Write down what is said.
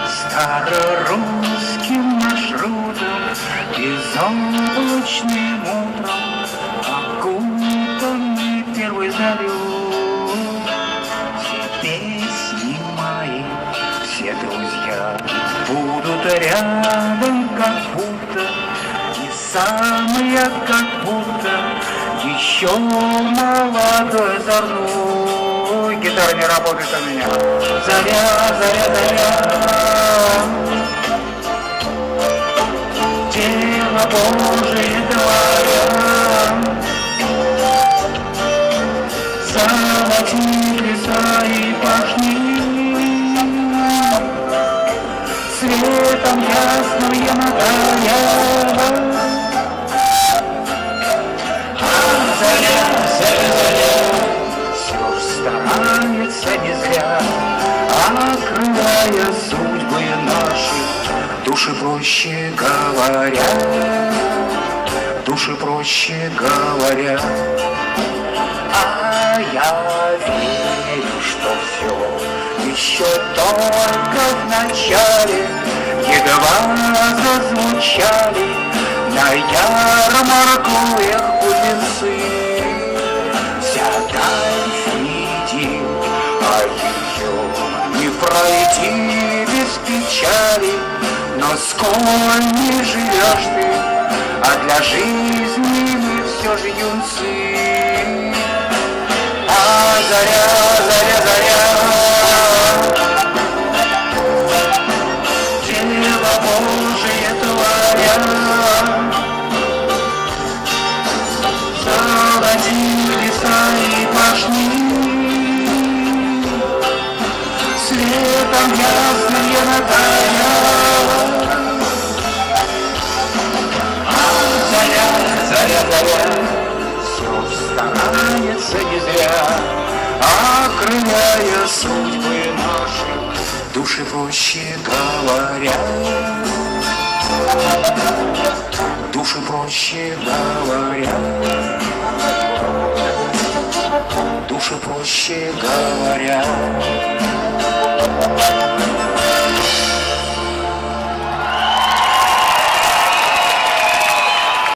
старорусским маршрутом, безоблачным утром, окутанный первой зарей. Все песни мои, все друзья будут рядом, как будто, и сам я как будто еще молодой озорной. Гитара не работает у меня. Заря, заря, заря. Дело Божие творя. Золотые леса и пашни, светом ясную мотая. Заря, заря, заря, все старается не зря, окрывая судьбы наши, души проще говоря, души проще говоря. А я верю, что все еще только в начале, едва зазвучали на ярмарку их бубенцы. Вся даль впереди, а ее не пройти без печали. Но сколь не живешь ты, а для жизни мы все же юнцы. А заря, заря, заря, дело Божие творя. Золотые леса и пашни, светом ясные мотая. А заря, заря, заря, все старается не зря, окрыляя судьбы наши, души проще говоря, души проще говоря, души проще говоря.